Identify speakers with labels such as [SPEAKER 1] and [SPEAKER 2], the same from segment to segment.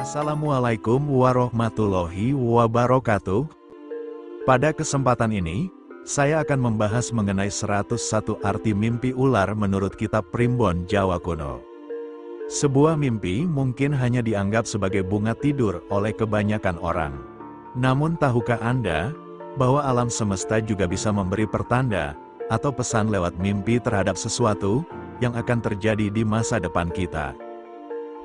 [SPEAKER 1] Assalamualaikum warahmatullahi wabarakatuh. Pada kesempatan ini, saya akan membahas mengenai 101 arti mimpi ular menurut kitab Primbon Jawa Kuno. Sebuah mimpi mungkin hanya dianggap sebagai bunga tidur oleh kebanyakan orang. Namun tahukah Anda, bahwa alam semesta juga bisa memberi pertanda, atau pesan lewat mimpi terhadap sesuatu, yang akan terjadi di masa depan kita.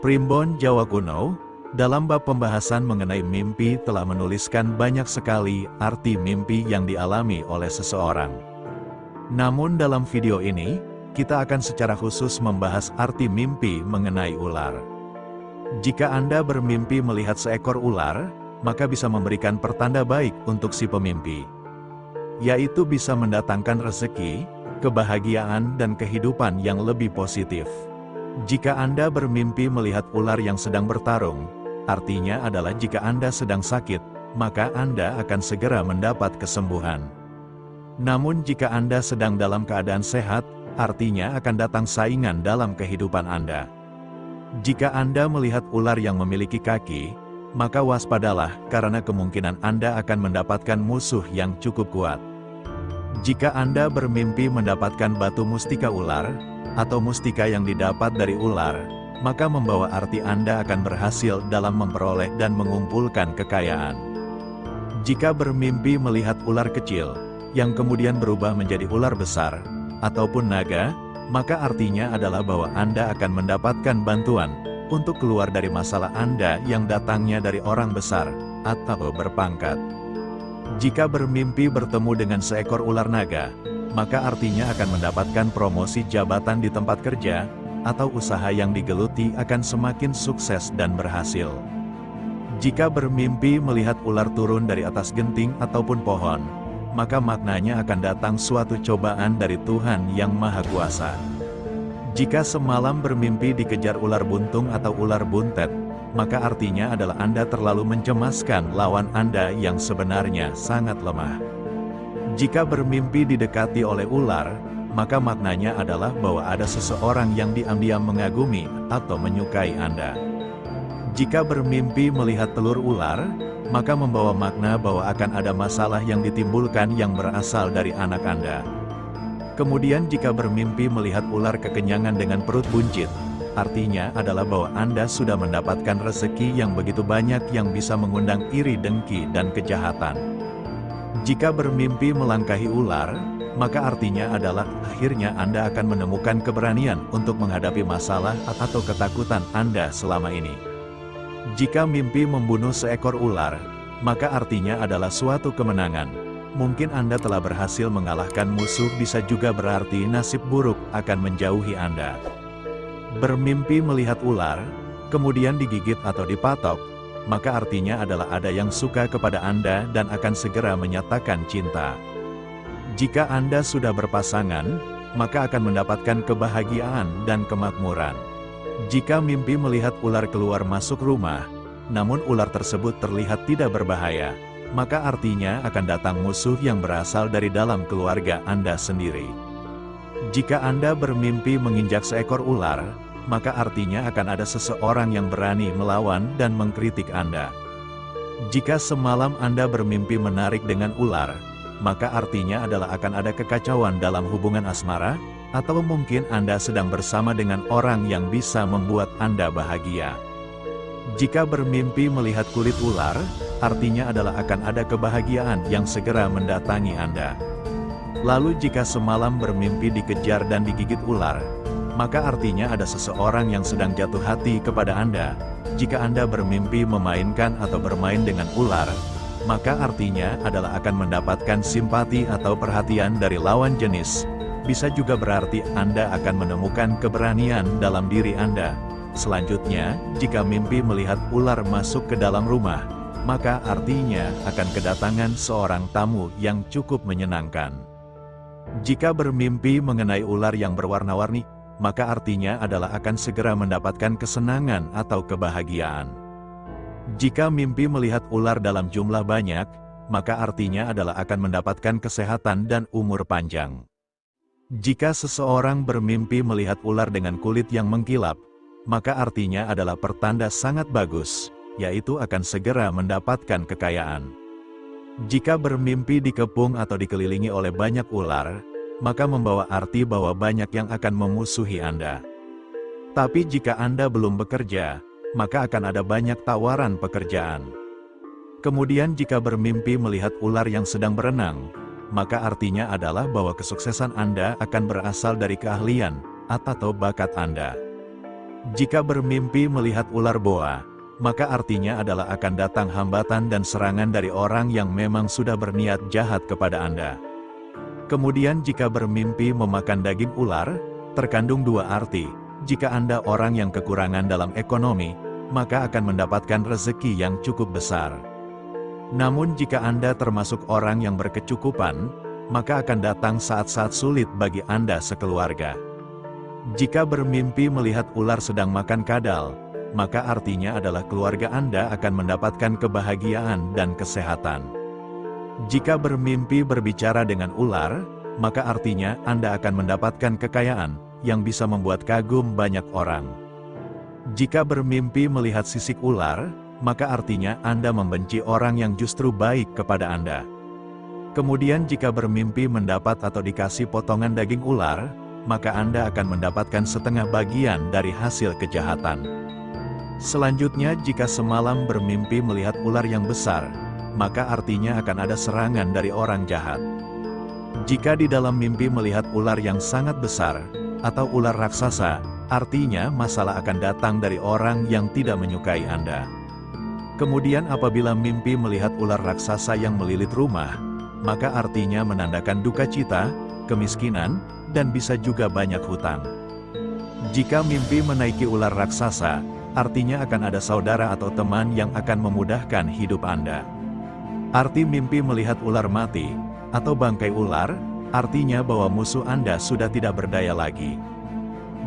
[SPEAKER 1] Primbon Jawa Kuno, dalam bab pembahasan mengenai mimpi telah menuliskan banyak sekali arti mimpi yang dialami oleh seseorang. Namun dalam video ini, kita akan secara khusus membahas arti mimpi mengenai ular. Jika Anda bermimpi melihat seekor ular, maka bisa memberikan pertanda baik untuk si pemimpi, yaitu bisa mendatangkan rezeki, kebahagiaan dan kehidupan yang lebih positif. Jika Anda bermimpi melihat ular yang sedang bertarung, artinya adalah jika Anda sedang sakit, maka Anda akan segera mendapat kesembuhan. Namun jika Anda sedang dalam keadaan sehat, artinya akan datang saingan dalam kehidupan Anda. Jika Anda melihat ular yang memiliki kaki, maka waspadalah karena kemungkinan Anda akan mendapatkan musuh yang cukup kuat. Jika Anda bermimpi mendapatkan batu mustika ular, atau mustika yang didapat dari ular, maka membawa arti Anda akan berhasil dalam memperoleh dan mengumpulkan kekayaan. Jika bermimpi melihat ular kecil, yang kemudian berubah menjadi ular besar, ataupun naga, maka artinya adalah bahwa Anda akan mendapatkan bantuan, untuk keluar dari masalah Anda yang datangnya dari orang besar, atau berpangkat. Jika bermimpi bertemu dengan seekor ular naga, maka artinya akan mendapatkan promosi jabatan di tempat kerja, atau usaha yang digeluti akan semakin sukses dan berhasil. Jika bermimpi melihat ular turun dari atas genting ataupun pohon, maka maknanya akan datang suatu cobaan dari Tuhan Yang Maha Kuasa. Jika semalam bermimpi dikejar ular buntung atau ular buntet, maka artinya adalah Anda terlalu mencemaskan lawan Anda yang sebenarnya sangat lemah. Jika bermimpi didekati oleh ular, maka maknanya adalah bahwa ada seseorang yang diam-diam mengagumi atau menyukai Anda. Jika bermimpi melihat telur ular, maka membawa makna bahwa akan ada masalah yang ditimbulkan yang berasal dari anak Anda. Kemudian jika bermimpi melihat ular kekenyangan dengan perut buncit, artinya adalah bahwa Anda sudah mendapatkan rezeki yang begitu banyak yang bisa mengundang iri dengki dan kejahatan. Jika bermimpi melangkahi ular, maka artinya adalah akhirnya Anda akan menemukan keberanian untuk menghadapi masalah atau ketakutan Anda selama ini. Jika mimpi membunuh seekor ular, maka artinya adalah suatu kemenangan. Mungkin Anda telah berhasil mengalahkan musuh, bisa juga berarti nasib buruk akan menjauhi Anda. Bermimpi melihat ular, kemudian digigit atau dipatok, maka artinya adalah ada yang suka kepada Anda dan akan segera menyatakan cinta. Jika Anda sudah berpasangan, maka akan mendapatkan kebahagiaan dan kemakmuran. Jika mimpi melihat ular keluar masuk rumah, namun ular tersebut terlihat tidak berbahaya, maka artinya akan datang musuh yang berasal dari dalam keluarga Anda sendiri. Jika Anda bermimpi menginjak seekor ular, maka artinya akan ada seseorang yang berani melawan dan mengkritik Anda. Jika semalam Anda bermimpi menarik dengan ular, maka artinya adalah akan ada kekacauan dalam hubungan asmara, atau mungkin Anda sedang bersama dengan orang yang bisa membuat Anda bahagia. Jika bermimpi melihat kulit ular, artinya adalah akan ada kebahagiaan yang segera mendatangi Anda. Lalu jika semalam bermimpi dikejar dan digigit ular, maka artinya ada seseorang yang sedang jatuh hati kepada Anda. Jika Anda bermimpi memainkan atau bermain dengan ular, maka artinya adalah akan mendapatkan simpati atau perhatian dari lawan jenis. Bisa juga berarti Anda akan menemukan keberanian dalam diri Anda. Selanjutnya, jika mimpi melihat ular masuk ke dalam rumah, maka artinya akan kedatangan seorang tamu yang cukup menyenangkan. Jika bermimpi mengenai ular yang berwarna-warni, maka artinya adalah akan segera mendapatkan kesenangan atau kebahagiaan. Jika mimpi melihat ular dalam jumlah banyak, maka artinya adalah akan mendapatkan kesehatan dan umur panjang. Jika seseorang bermimpi melihat ular dengan kulit yang mengkilap, maka artinya adalah pertanda sangat bagus, yaitu akan segera mendapatkan kekayaan. Jika bermimpi dikepung atau dikelilingi oleh banyak ular, maka membawa arti bahwa banyak yang akan memusuhi Anda. Tapi jika Anda belum bekerja, maka akan ada banyak tawaran pekerjaan. Kemudian jika bermimpi melihat ular yang sedang berenang, maka artinya adalah bahwa kesuksesan Anda akan berasal dari keahlian atau bakat Anda. Jika bermimpi melihat ular boa, maka artinya adalah akan datang hambatan dan serangan dari orang yang memang sudah berniat jahat kepada Anda. Kemudian jika bermimpi memakan daging ular, terkandung dua arti. Jika Anda orang yang kekurangan dalam ekonomi, maka akan mendapatkan rezeki yang cukup besar. Namun jika Anda termasuk orang yang berkecukupan, maka akan datang saat-saat sulit bagi Anda sekeluarga. Jika bermimpi melihat ular sedang makan kadal, maka artinya adalah keluarga Anda akan mendapatkan kebahagiaan dan kesehatan. Jika bermimpi berbicara dengan ular, maka artinya Anda akan mendapatkan kekayaan yang bisa membuat kagum banyak orang. Jika bermimpi melihat sisik ular, maka artinya Anda membenci orang yang justru baik kepada Anda. Kemudian jika bermimpi mendapat atau dikasih potongan daging ular, maka Anda akan mendapatkan setengah bagian dari hasil kejahatan. Selanjutnya jika semalam bermimpi melihat ular yang besar, maka artinya akan ada serangan dari orang jahat. Jika di dalam mimpi melihat ular yang sangat besar, atau ular raksasa, artinya masalah akan datang dari orang yang tidak menyukai Anda. Kemudian apabila mimpi melihat ular raksasa yang melilit rumah, maka artinya menandakan duka cita, kemiskinan, dan bisa juga banyak hutang. Jika mimpi menaiki ular raksasa, artinya akan ada saudara atau teman yang akan memudahkan hidup Anda. Arti mimpi melihat ular mati, atau bangkai ular, artinya bahwa musuh Anda sudah tidak berdaya lagi.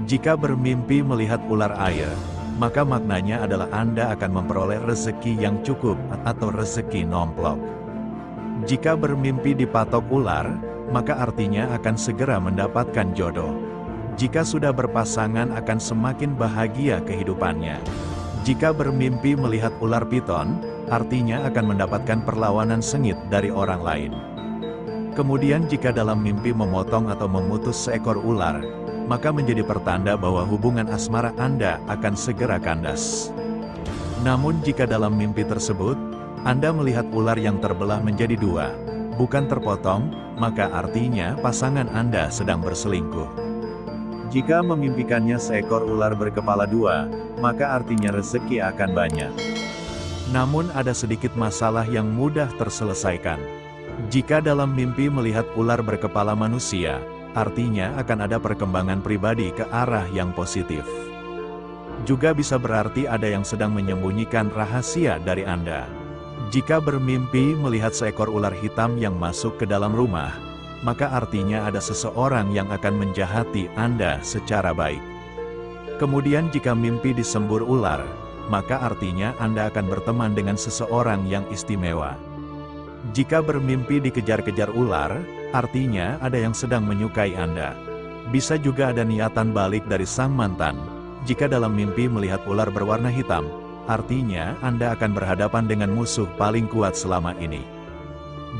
[SPEAKER 1] Jika bermimpi melihat ular air, maka maknanya adalah Anda akan memperoleh rezeki yang cukup atau rezeki nomplok. Jika bermimpi dipatok ular, maka artinya akan segera mendapatkan jodoh. Jika sudah berpasangan akan semakin bahagia kehidupannya. Jika bermimpi melihat ular piton, artinya akan mendapatkan perlawanan sengit dari orang lain. Kemudian jika dalam mimpi memotong atau memutus seekor ular, maka menjadi pertanda bahwa hubungan asmara Anda akan segera kandas. Namun jika dalam mimpi tersebut, Anda melihat ular yang terbelah menjadi dua, bukan terpotong, maka artinya pasangan Anda sedang berselingkuh. Jika memimpikannya seekor ular berkepala dua, maka artinya rezeki akan banyak. Namun ada sedikit masalah yang mudah terselesaikan. Jika dalam mimpi melihat ular berkepala manusia, artinya akan ada perkembangan pribadi ke arah yang positif. Juga bisa berarti ada yang sedang menyembunyikan rahasia dari Anda. Jika bermimpi melihat seekor ular hitam yang masuk ke dalam rumah, maka artinya ada seseorang yang akan menjahati Anda secara baik. Kemudian jika mimpi disembur ular, maka artinya Anda akan berteman dengan seseorang yang istimewa. Jika bermimpi dikejar-kejar ular, artinya ada yang sedang menyukai Anda. Bisa juga ada niatan balik dari sang mantan. Jika dalam mimpi melihat ular berwarna hitam, artinya Anda akan berhadapan dengan musuh paling kuat selama ini.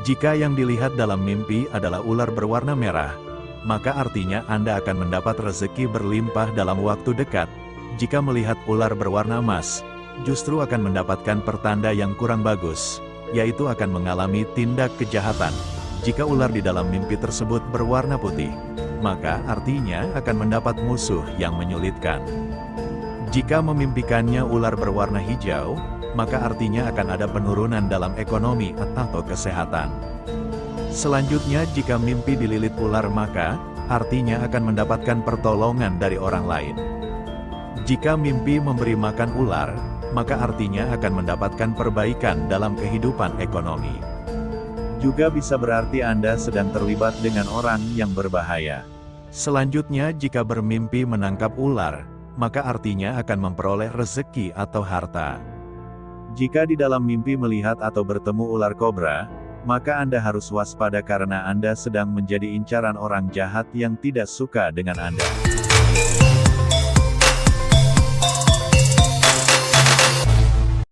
[SPEAKER 1] Jika yang dilihat dalam mimpi adalah ular berwarna merah, maka artinya Anda akan mendapat rezeki berlimpah dalam waktu dekat. Jika melihat ular berwarna emas, justru akan mendapatkan pertanda yang kurang bagus, yaitu akan mengalami tindak kejahatan. Jika ular di dalam mimpi tersebut berwarna putih, maka artinya akan mendapat musuh yang menyulitkan. Jika memimpikannya ular berwarna hijau, maka artinya akan ada penurunan dalam ekonomi atau kesehatan. Selanjutnya jika mimpi dililit ular maka, artinya akan mendapatkan pertolongan dari orang lain. Jika mimpi memberi makan ular, maka artinya akan mendapatkan perbaikan dalam kehidupan ekonomi. Juga bisa berarti Anda sedang terlibat dengan orang yang berbahaya. Selanjutnya jika bermimpi menangkap ular, maka artinya akan memperoleh rezeki atau harta. Jika di dalam mimpi melihat atau bertemu ular kobra, maka Anda harus waspada karena Anda sedang menjadi incaran orang jahat yang tidak suka dengan Anda.